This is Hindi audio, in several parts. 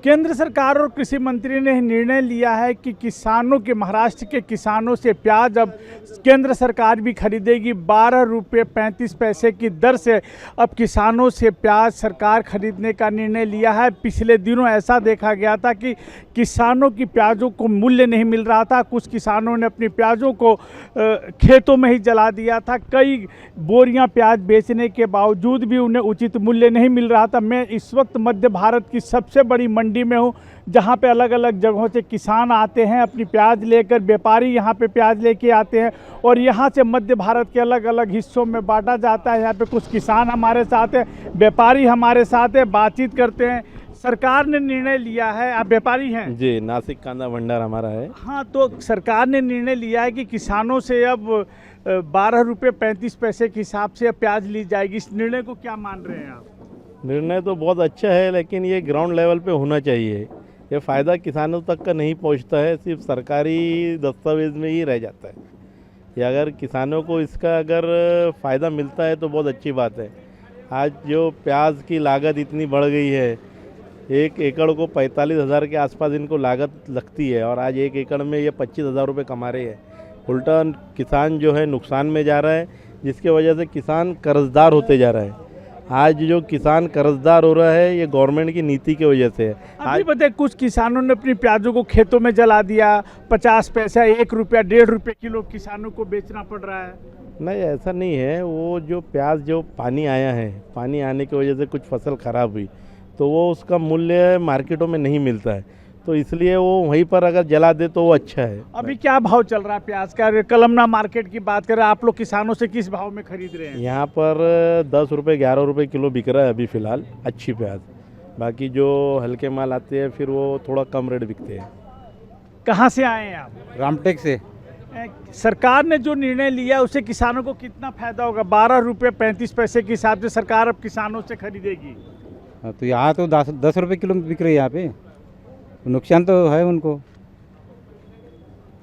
केंद्र सरकार और कृषि मंत्री ने निर्णय लिया है कि किसानों के, महाराष्ट्र के किसानों से प्याज अब केंद्र सरकार भी खरीदेगी। 12 रुपये 35 पैसे की दर से अब किसानों से प्याज सरकार खरीदने का निर्णय लिया है। पिछले दिनों ऐसा देखा गया था कि किसानों की प्याजों को मूल्य नहीं मिल रहा था। कुछ किसानों ने अपनी प्याजों को खेतों में ही जला दिया था। कई बोरियां प्याज बेचने के बावजूद भी उन्हें उचित मूल्य नहीं मिल रहा था। मैं इस वक्त मध्य भारत की सबसे बड़ी मंडी में हूँ, जहाँ पे अलग अलग जगहों से किसान आते हैं अपनी प्याज लेकर, व्यापारी यहाँ पे प्याज लेके आते हैं और यहाँ से मध्य भारत के अलग अलग हिस्सों में बांटा जाता है। यहाँ पे कुछ किसान हमारे साथ हैं, व्यापारी हमारे साथ हैं, बातचीत करते हैं। सरकार ने निर्णय लिया है, आप व्यापारी हैं जी, नासिक कांदा भंडार हमारा है। हाँ, तो सरकार ने निर्णय लिया है कि किसानों से अब 12 रुपये 35 पैसे के हिसाब से प्याज ली जाएगी। इस निर्णय को क्या मान रहे हैं आप? निर्णय तो बहुत अच्छा है, लेकिन ये ग्राउंड लेवल पे होना चाहिए। ये फ़ायदा किसानों तक का नहीं पहुंचता है, सिर्फ सरकारी दस्तावेज में ही रह जाता है। ये अगर किसानों को इसका अगर फ़ायदा मिलता है तो बहुत अच्छी बात है। आज जो प्याज की लागत इतनी बढ़ गई है, 1 एकड़ को 45,000 के आसपास इनको लागत लगती है और आज 1 एकड़ में ये 25,000 रुपये कमा रहे हैं। उल्टा किसान जो है नुकसान में जा रहा है, जिसके वजह से किसान कर्जदार होते जा रहा है। आज जो किसान कर्जदार हो रहा है ये गवर्नमेंट की नीति की वजह से है। आज बताए कुछ किसानों ने अपनी प्याजों को खेतों में जला दिया। 50 पैसा, 1 रुपया, 1.5 रुपये किलो किसानों को बेचना पड़ रहा है। नहीं, ऐसा नहीं है। वो जो प्याज जो पानी आया है, पानी आने की वजह से कुछ फसल ख़राब हुई तो वो उसका मूल्य मार्केटों में नहीं मिलता है, तो इसलिए वो वहीं पर अगर जला दे तो वो अच्छा है। अभी क्या भाव चल रहा है प्याज का? कलमना मार्केट की बात करें, आप लोग किसानों से किस भाव में खरीद रहे हैं? यहाँ पर 10 रुपये 11 रुपये किलो बिक रहा है अभी फ़िलहाल अच्छी प्याज। बाकी जो हल्के माल आते हैं फिर वो थोड़ा कम रेट बिकते हैं। कहाँ से आए हैं आप? रामटेक से। सरकार ने जो निर्णय लिया उससे किसानों को कितना फायदा होगा? 12 रुपये 35 पैसे के हिसाब से सरकार अब किसानों से खरीदेगी। तो यहाँ तो 10 रुपये किलो बिक रही है यहाँ पे, नुकसान तो है उनको।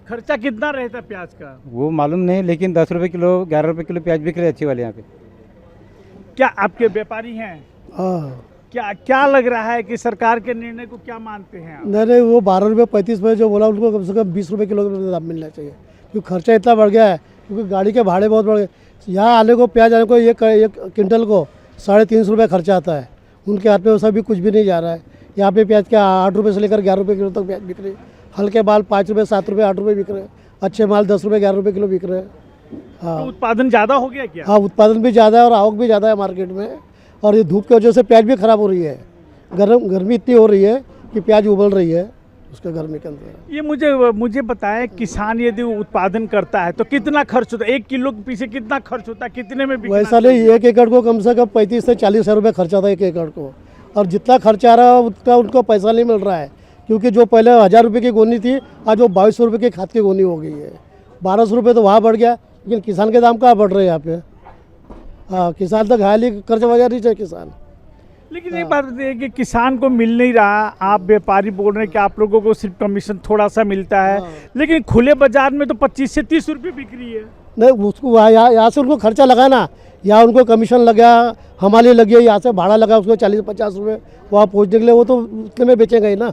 खर्चा कितना रहता है प्याज का वो मालूम नहीं, लेकिन 10 रुपये किलो 11 रुपये किलो प्याज बिक रही है अच्छी वाले यहाँ पे। क्या आपके व्यापारी हैं? क्या लग रहा है कि सरकार के निर्णय को क्या मानते हैं आप? नहीं, वो 12 रुपये 35 पैसे जो बोला उनको कम से कम 20 रुपये किलो का दाम मिलना चाहिए, क्योंकि खर्चा इतना बढ़ गया है। क्योंकि गाड़ी के भाड़े बहुत बढ़ गए। यहाँ आने को प्याज आने को एक क्विंटल को 350 रुपये खर्चा आता है। उनके हाथ में वो सब भी कुछ भी नहीं जा रहा है। यहाँ पे प्याज क्या 8 रुपये से लेकर 11 रुपये किलो तक प्याज बिक रही है। हल्के माल 5 रुपये 7 रुपये 8 रुपये बिक रहे हैं। अच्छे माल 10 रुपये 11 रुपये किलो बिक रहे हैं। हाँ, तो उत्पादन ज़्यादा हो गया क्या? हाँ, उत्पादन भी ज़्यादा है और आवक भी ज़्यादा है मार्केट में। और ये धूप की वजह से प्याज भी ख़राब हो रही है। गर्मी इतनी हो रही है कि प्याज उबल रही है उसके गर्मी के अंदर। ये मुझे बताएं, किसान यदि उत्पादन करता है तो कितना खर्च होता है? 1 किलो के पीछे कितना खर्च होता है? कितने में बिकना वैसा नहीं, 1 एकड़ को कम से कम 35 से 40 हज़ार रुपये खर्चा था 1 एकड़ को। और जितना खर्चा आ रहा है उतना उनको पैसा नहीं मिल रहा है, क्योंकि जो पहले 1000 रुपये की गोनी थी आज वो 2200 रुपये की खाद की गोनी हो गई है। 1200 रुपये तो वहाँ बढ़ गया, लेकिन किसान के दाम कहाँ बढ़ रहे हैं यहाँ पे? हाँ, किसान तो घायल ही कर्ज वजह नहीं चाहिए किसान। लेकिन एक बात है कि किसान को मिल नहीं रहा। आप व्यापारी बोल रहे हैं कि आप लोगों को सिर्फ कमीशन थोड़ा सा मिलता है, लेकिन खुले बाजार में तो 25 से 30 रुपये बिक रही है। नहीं, उसको यहाँ से उनको खर्चा लगा ना, यहाँ उनको कमीशन लगा, हमारे लगी, यहाँ से भाड़ा लगा उसको 40-50 रुपये वहाँ पहुँचने के लिए। वो तो उतने में बेचेगा ही ना,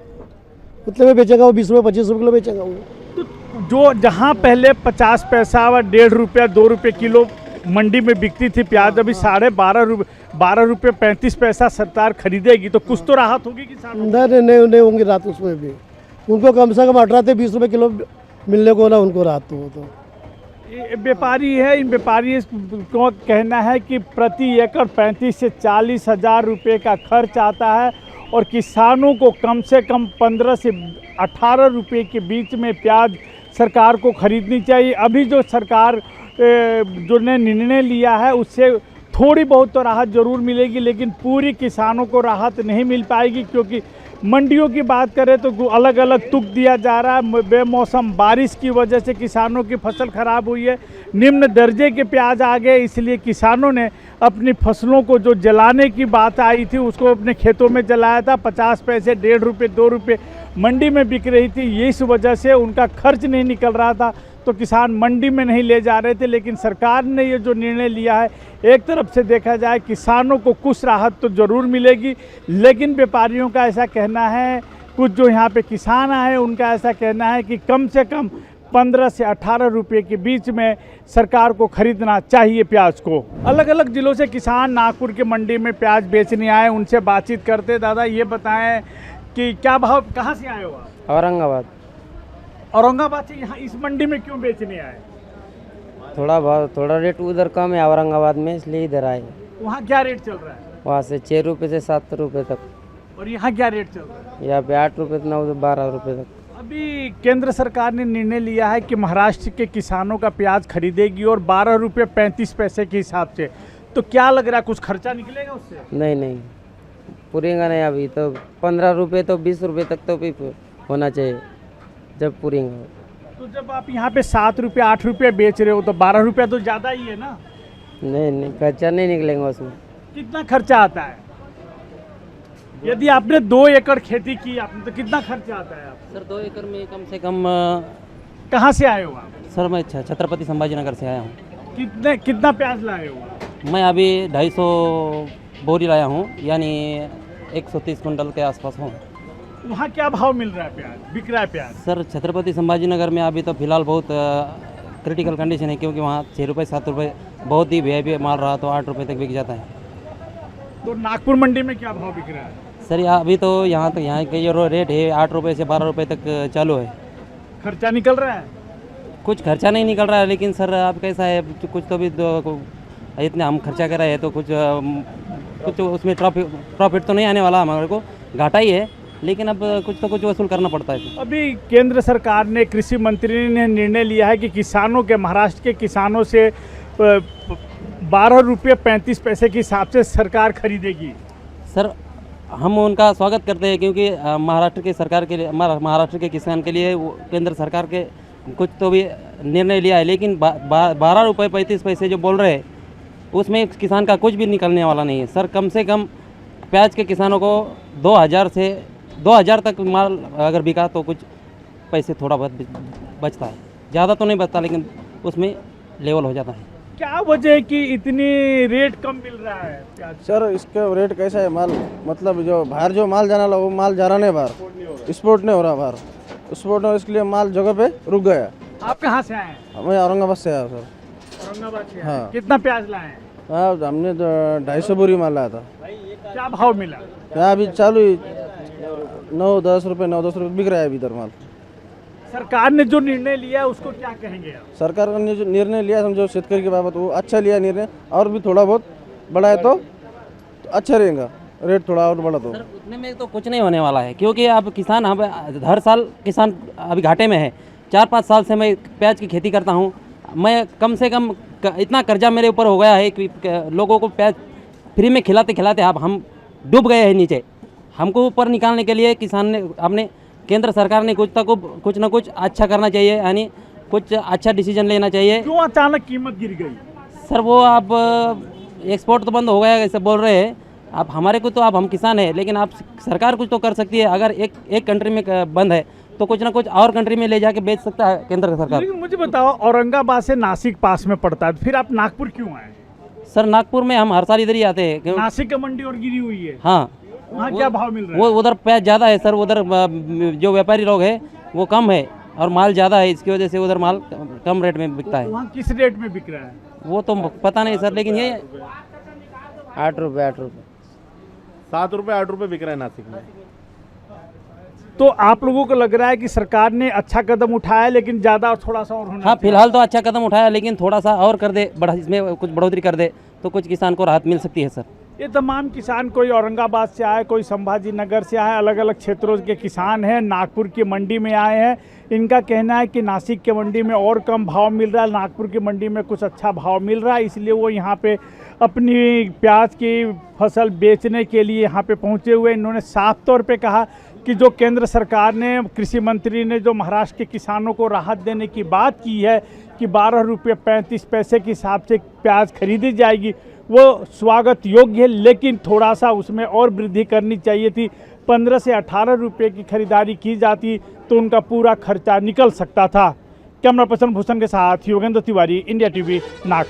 उतने में बेचेगा वो। 20 रुपये 25 रुपये किलो बेचेगा वो। तो जो जहाँ पहले 50 पैसा व 1.5 रुपया 2 रुपये किलो मंडी में बिकती थी प्याज, अभी 12 रुपये 35 पैसा सरकार खरीदेगी, तो कुछ तो राहत होगी किसानों को? नहीं होंगी राहत उसमें भी। उनको कम से कम 18 से 20 रुपये किलो मिलने को ना उनको राहत तो वो तो। व्यापारी है, इन व्यापारी को कहना है कि प्रति एकड़ 35 से 40 हज़ार रुपये का खर्च आता है और किसानों को कम से कम 15 से 18 रुपये के बीच में प्याज सरकार को खरीदनी चाहिए। अभी जो सरकार जो ने निर्णय लिया है उससे थोड़ी बहुत तो राहत ज़रूर मिलेगी, लेकिन पूरी किसानों को राहत नहीं मिल पाएगी, क्योंकि मंडियों की बात करें तो अलग अलग तुक दिया जा रहा है। बेमौसम बारिश की वजह से किसानों की फसल खराब हुई है, निम्न दर्जे के प्याज आ गए, इसलिए किसानों ने अपनी फसलों को जो जलाने की बात आई थी उसको अपने खेतों में जलाया था। 50 पैसे 1.5 रुपये 2 रुपये मंडी में बिक रही थी। इस वजह से उनका खर्च नहीं निकल रहा था, तो किसान मंडी में नहीं ले जा रहे थे। लेकिन सरकार ने ये जो निर्णय लिया है, एक तरफ से देखा जाए किसानों को कुछ राहत तो ज़रूर मिलेगी, लेकिन व्यापारियों का ऐसा कहना है कुछ जो यहाँ पे किसान आए उनका ऐसा कहना है कि कम से कम 15 से 18 रुपये के बीच में सरकार को खरीदना चाहिए प्याज को। अलग अलग जिलों से किसान नागपुर के मंडी में प्याज बेचने आए, उनसे बातचीत करते। दादा ये बताएं कि क्या भाव, कहाँ से आए हो आप? औरंगाबाद। औरंगाबाद से यहाँ इस मंडी में क्यों बेचने आए? थोड़ा रेट उधर कम है औरंगाबाद में, इसलिए इधर आए। वहाँ क्या रेट चल रहा है? वहाँ से 6 रुपये से 7 रुपये तक। और यहाँ क्या रेट चल रहा है? यहाँ पे 8 रुपये से 9 12 रुपये तक। अभी केंद्र सरकार ने निर्णय लिया है कि महाराष्ट्र के किसानों का प्याज खरीदेगी और 12 रुपये 35 पैसे के हिसाब से। तो क्या लग रहा है, कुछ खर्चा निकलेगा उससे? नहीं पूरेगा नहीं। अभी तो 15 रुपये तो 20 रुपये तक तो भी होना चाहिए जब पूरेगा। तो जब आप यहाँ पे 7 रुपये 8 रुपये बेच रहे हो तो 12 रुपये तो ज़्यादा ही है ना? नहीं खर्चा नहीं निकलेगा उसमें। कितना खर्चा आता है? यदि आपने 2 एकड़ खेती की आपने तो कितना खर्चा आता है? आप सर 2 एकड़ में कम से कम कहाँ से आए हो आप? सर मैं छत्रपति संभाजी नगर से आया हूँ। कितना प्याज लाए हो? मैं अभी 250 बोरी लाया हूँ, यानी 130 कुंटल के आसपास हूँ। वहाँ क्या भाव मिल रहा है प्याज, बिक रहा है प्याज? सर छत्रपति संभाजी नगर में अभी तो फिलहाल बहुत क्रिटिकल कंडीशन है, क्योंकि वहाँ 6 रुपये 7 रुपये बहुत ही वीआईपी माल रहा तो 8 रुपये तक बिक जाता है। तो नागपुर मंडी में क्या भाव बिक रहा है? सर अभी तो यहाँ के जो रेट है 8 रुपये से 12 रुपये तक चालू है। खर्चा निकल रहा है? कुछ खर्चा नहीं निकल रहा है, लेकिन सर अब कैसा है, कुछ तो भी इतने हम खर्चा कर रहे हैं तो कुछ उसमें प्रॉफिट तो नहीं आने वाला, हमारे को घाटा ही है, लेकिन अब कुछ वसूल करना पड़ता है। अभी केंद्र सरकार ने, कृषि मंत्री ने निर्णय लिया है कि किसानों के, महाराष्ट्र के किसानों से 12 रुपये 35 पैसे के हिसाब से सरकार खरीदेगी। सर हम उनका स्वागत करते हैं, क्योंकि महाराष्ट्र की सरकार के लिए, महाराष्ट्र के किसान के लिए केंद्र सरकार के कुछ तो भी निर्णय लिया है, लेकिन 12 रुपये 35 पैसे जो बोल रहे हैं उसमें किसान का कुछ भी निकलने वाला नहीं है। सर कम से कम प्याज के किसानों को 2000 तक माल अगर बिका तो कुछ पैसे थोड़ा बहुत बचता है, ज़्यादा तो नहीं बचता, लेकिन उसमें लेवल हो जाता है। क्या वजह है कि इतनी रेट कम मिल रहा है प्याज? सर इसका रेट कैसा है, माल मतलब जो बाहर जो माल जाना वो माल जा रहा नहीं, बाहर एक्सपोर्ट नहीं हो रहा, बाहर एक्सपोर्ट नहीं, इसके लिए माल जगह पे रुक गया। आप कहाँ से आए हैं? मैं औरंगाबाद से आया सर। औरंगाबाद से? हाँ। कितना प्याज लाए हैं? हाँ हमने 250 बोरी माल लाया था। क्या भाव मिला? यहाँ अभी चालू 9-10 रुपये 9-10 रुपये बिक रहा है अभी इधर माल। सरकार ने जो निर्णय लिया उसको क्या कहेंगे आप? सरकार ने जो निर्णय लिया समझो शेतकरी की बाबत, वो अच्छा लिया निर्णय, और भी थोड़ा बहुत बढ़ाए तो अच्छा रहेगा, रेट थोड़ा और बढ़ा दो। सर उतने में तो कुछ नहीं होने वाला है, क्योंकि अब किसान, हम हर साल किसान अभी घाटे में है। 4-5 साल से मैं प्याज की खेती करता हूँ। मैं कम से कम इतना कर्जा मेरे ऊपर हो गया है कि लोगों को प्याज फ्री में खिलाते खिलाते अब हम डूब गए हैं नीचे। हमको ऊपर निकालने के लिए किसान ने, अपने केंद्र सरकार ने कुछ ना कुछ अच्छा करना चाहिए, यानी कुछ अच्छा डिसीजन लेना चाहिए। क्यों अचानक कीमत गिर गई? सर वो अब एक्सपोर्ट तो बंद हो गया ऐसे बोल रहे हैं। अब हमारे को तो, अब हम किसान हैं, लेकिन आप सरकार कुछ तो कर सकती है। अगर एक कंट्री में बंद है तो कुछ ना कुछ और कंट्री में ले जाके बेच सकता है केंद्र सरकार। लेकिन मुझे बताओ, औरंगाबाद से नासिक पास में पड़ता है, फिर आप नागपुर क्यों आए? सर नागपुर में हम हर साल इधर ही आते हैं। नासिक का मंडी और गिरी हुई है। हाँ, वहाँ क्या भाव मिल रहा है? वो उधर प्याज ज़्यादा है सर, उधर जो व्यापारी लोग हैं वो कम है और माल ज़्यादा है, इसकी वजह से उधर माल कम रेट में बिकता है। वहाँ किस रेट में बिक रहा है वो तो पता नहीं सर, लेकिन ये 8 रुपये 7 रुपये 8 रुपये बिक रहा है नासिक में। तो आप लोगों को लग रहा है कि सरकार ने अच्छा कदम उठाया, लेकिन ज़्यादा थोड़ा सा और होना हाँ, चाहिए? फिलहाल तो अच्छा कदम उठाया, लेकिन थोड़ा सा और कर दे, इसमें कुछ बढ़ोतरी कर दे तो कुछ किसान को राहत मिल सकती है सर। ये तमाम किसान, कोई औरंगाबाद से आए, कोई संभाजी नगर से आए, अलग अलग क्षेत्रों के किसान हैं, नागपुर की मंडी में आए हैं। इनका कहना है कि नासिक के मंडी में और कम भाव मिल रहा है, नागपुर की मंडी में कुछ अच्छा भाव मिल रहा है, इसलिए वो यहाँ पे अपनी प्याज की फसल बेचने के लिए यहाँ पे पहुँचे हुए। इन्होंने साफ तौर पे कहा कि जो केंद्र सरकार ने, कृषि मंत्री ने जो महाराष्ट्र के किसानों को राहत देने की बात की है कि 12 रुपये 35 पैसे के हिसाब से प्याज खरीदी जाएगी, वो स्वागत योग्य है, लेकिन थोड़ा सा उसमें और वृद्धि करनी चाहिए थी। 15 से 18 रुपये की खरीदारी की जाती तो उनका पूरा खर्चा निकल सकता था। कैमरा पर्सन भूषण के साथ योगेंद्र तिवारी, इंडिया टीवी, नागपुर।